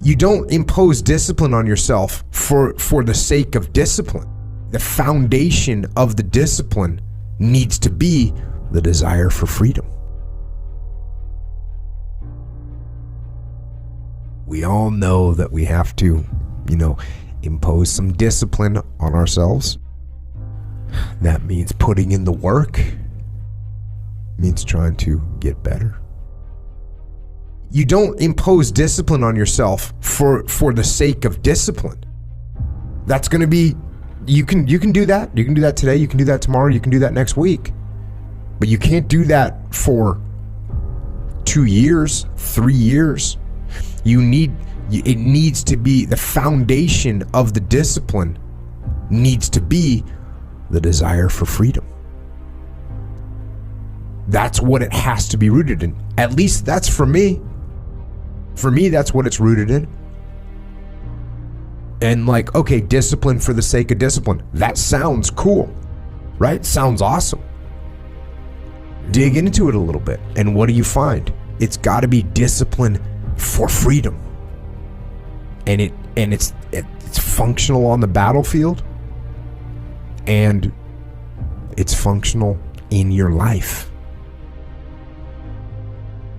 You don't impose discipline on yourself for the sake of discipline. The foundation of the discipline needs to be the desire for freedom. We all know that we have to, impose some discipline on ourselves. That means putting in the work. Means trying to get better. You don't impose discipline on yourself for the sake of discipline. That's going to be, you can do that. You can do that today. You can do that tomorrow. You can do that next week. But you can't do that for 2 years, 3 years. It needs to be, the foundation of the discipline needs to be the desire for freedom. That's what it has to be rooted in. At least that's for me. For me, that's what it's rooted in. And okay, discipline for the sake of discipline. That sounds cool, right? Sounds awesome. Dig into it a little bit. And what do you find? It's got to be discipline for freedom. And it's functional on the battlefield. And it's functional in your life.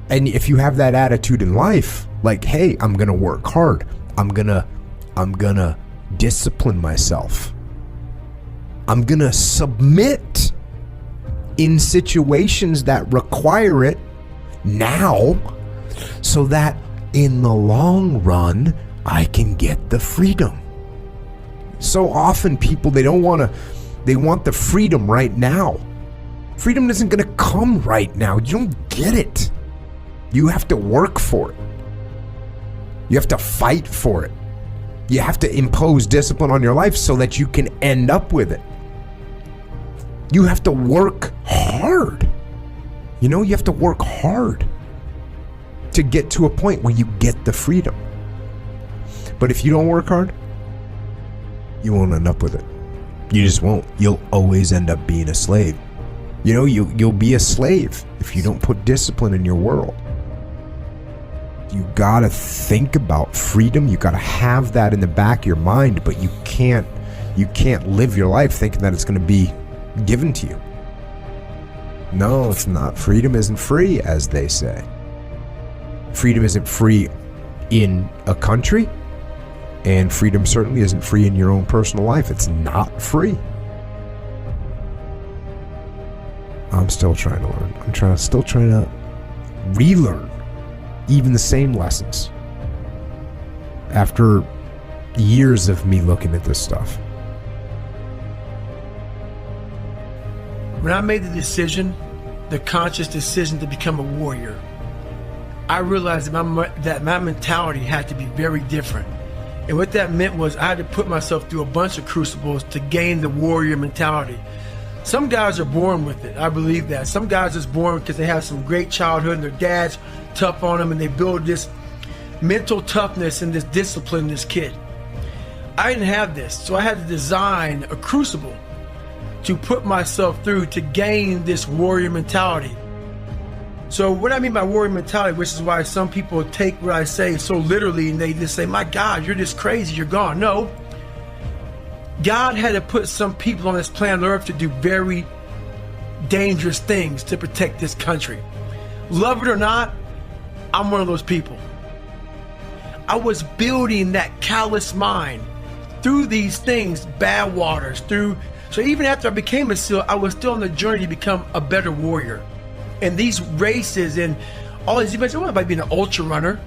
And if you have that attitude in life, hey, I'm going to work hard. I'm going to discipline myself. I'm going to submit in situations that require it now so that in the long run, I can get the freedom. So often people, they want the freedom right now. Freedom isn't going to come right now. You don't get it. You have to work for it. You have to fight for it. You have to impose discipline on your life so that you can end up with it. You have to work hard. You have to work hard to get to a point where you get the freedom. But if you don't work hard, you won't end up with it. You just won't. You'll always end up being a slave. You'll be a slave if you don't put discipline in your world. You gotta think about freedom. You gotta have that in the back of your mind, but you can't live your life thinking that it's gonna be given to you. No, it's not. Freedom isn't free, as they say. Freedom isn't free in a country, and freedom certainly isn't free in your own personal life. It's not free. I'm still trying to learn. I'm still trying to relearn even the same lessons after years of me looking at this stuff. When I made the decision, the conscious decision to become a warrior, I realized that my mentality had to be very different. And what that meant was I had to put myself through a bunch of crucibles to gain the warrior mentality. Some guys are born with it. I believe that. Some guys are born because they have some great childhood and their dad's tough on them and they build this mental toughness and this discipline in this kid. I didn't have this, so I had to design a crucible to put myself through to gain this warrior mentality. So what I mean by warrior mentality, which is why some people take what I say so literally and they just say, my God, you're just crazy, you're gone. No. God had to put some people on this planet Earth to do very dangerous things to protect this country. Love it or not, I'm one of those people. I was building that callous mind through these things, bad waters, so even after I became a SEAL, I was still on the journey to become a better warrior. And these races and all these events, it wasn't about being an ultra runner.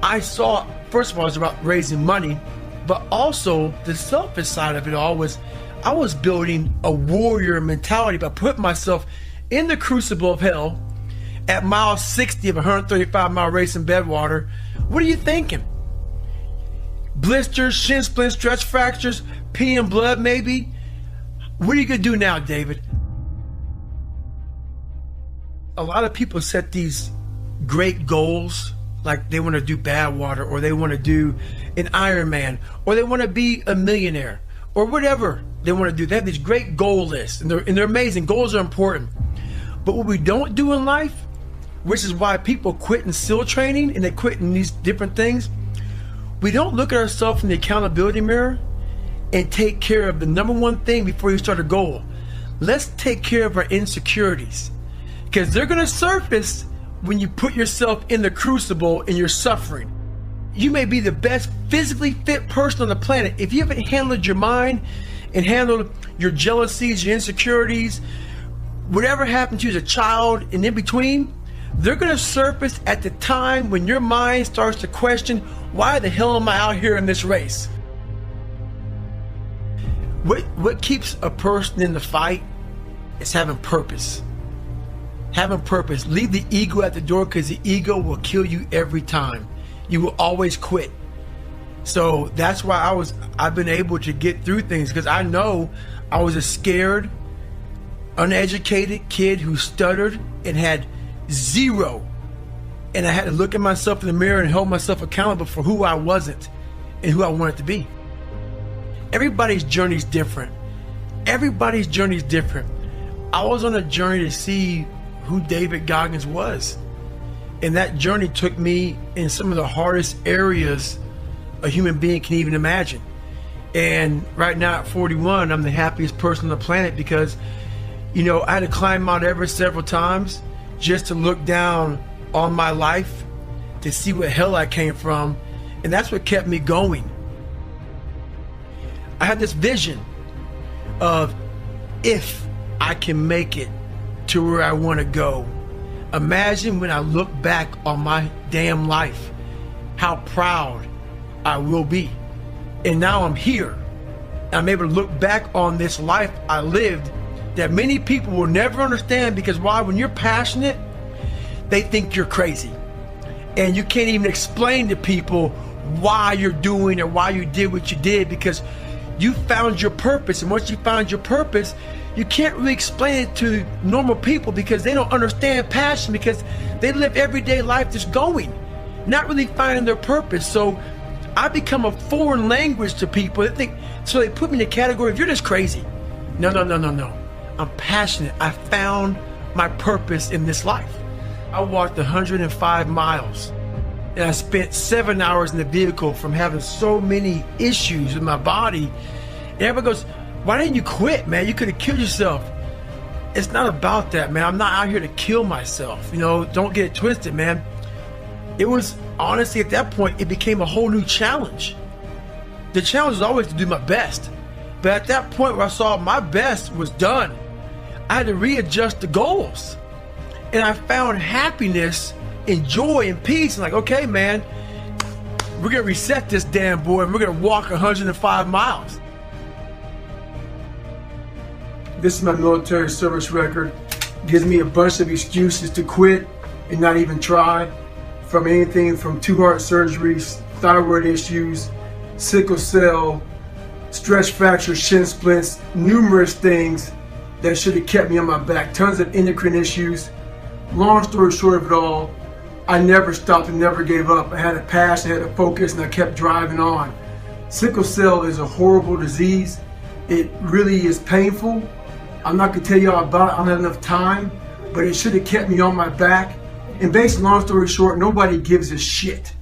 I saw, first of all, it was about raising money, but also the selfish side of it all was I was building a warrior mentality by putting myself in the crucible of hell at mile 60 of a 135-mile race in Bedwater. What are you thinking? Blisters, shin splints, stretch fractures, peeing blood maybe? What are you gonna do now, David? A lot of people set these great goals, like they want to do Badwater, or they want to do an Ironman, or they want to be a millionaire, or whatever they want to do. They have these great goal lists, and they're amazing. Goals are important. But what we don't do in life, which is why people quit in SEAL training and they quit in these different things, we don't look at ourselves in the accountability mirror and take care of the number one thing before you start a goal. Let's take care of our insecurities, because they're going to surface when you put yourself in the crucible and you're suffering. You may be the best physically fit person on the planet. If you haven't handled your mind and handled your jealousies, your insecurities, whatever happened to you as a child and in between, they're going to surface at the time when your mind starts to question, why the hell am I out here in this race? What keeps a person in the fight is having purpose. Having purpose. Leave the ego at the door, because the ego will kill you every time. You will always quit. So that's why I've been able to get through things, because I know I was a scared, uneducated kid who stuttered and had zero. And I had to look at myself in the mirror and hold myself accountable for who I wasn't and who I wanted to be. Everybody's journey is different. Everybody's journey is different. I was on a journey to see who David Goggins was. And that journey took me in some of the hardest areas a human being can even imagine. And right now at 41, I'm the happiest person on the planet, because, you know, I had to climb Mount Everest several times just to look down on my life to see what hell I came from. And that's what kept me going. I had this vision of, if I can make it to where I want to go, imagine when I look back on my damn life, how proud I will be. And now I'm here. I'm able to look back on this life I lived that many people will never understand, because why? When you're passionate, they think you're crazy. And you can't even explain to people why you're doing or why you did what you did, because you found your purpose. And once you found your purpose, you can't really explain it to normal people, because they don't understand passion, because they live everyday life just going, not really finding their purpose. So I become a foreign language to people. They think, so they put me in the category of, you're just crazy. No. I'm passionate. I found my purpose in this life. I walked 105 miles, and I spent 7 hours in the vehicle from having so many issues with my body. And everybody goes, why didn't you quit, man? You could have killed yourself. It's not about that, man. I'm not out here to kill myself. You know, don't get it twisted, man. It was, honestly, at that point, it became a whole new challenge. The challenge was always to do my best. But at that point where I saw my best was done, I had to readjust the goals. And I found happiness and joy and peace. And like, okay, man, we're going to reset this damn boy, and we're going to walk 105 miles. This is my military service record. Gives me a bunch of excuses to quit and not even try. From anything from 2 heart surgeries, thyroid issues, sickle cell, stress fractures, shin splints, numerous things that should have kept me on my back. Tons of endocrine issues. Long story short of it all, I never stopped and never gave up. I had a passion, I had a focus, and I kept driving on. Sickle cell is a horrible disease. It really is painful. I'm not gonna tell you all about it, I don't have enough time, but it should have kept me on my back. And basically, long story short, nobody gives a shit.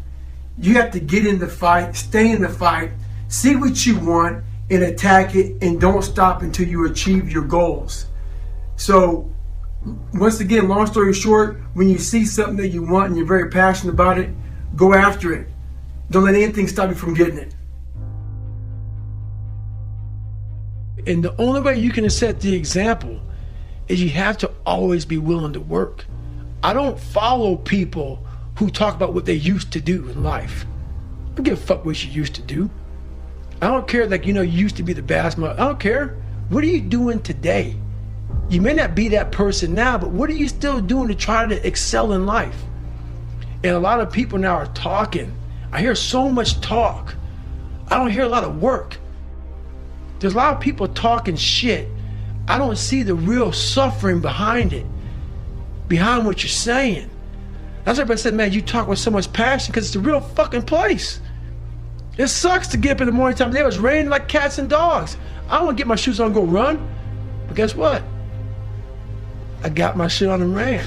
You have to get in the fight, stay in the fight, see what you want, and attack it, and don't stop until you achieve your goals. So, once again, long story short, when you see something that you want and you're very passionate about it, go after it. Don't let anything stop you from getting it. And the only way you can set the example is you have to always be willing to work. I don't follow people who talk about what they used to do in life. I don't give a fuck what you used to do. I don't care, like, you know, you used to be the basketball. I don't care. What are you doing today? You may not be that person now, but what are you still doing to try to excel in life? And a lot of people now are talking. I hear so much talk. I don't hear a lot of work. There's a lot of people talking shit. I don't see the real suffering behind it, behind what you're saying. That's why everybody said, man, you talk with so much passion, because it's a real fucking place. It sucks to get up in the morning time. It was raining like cats and dogs. I don't want to get my shoes on and go run. But guess what? I got my shit on and ran.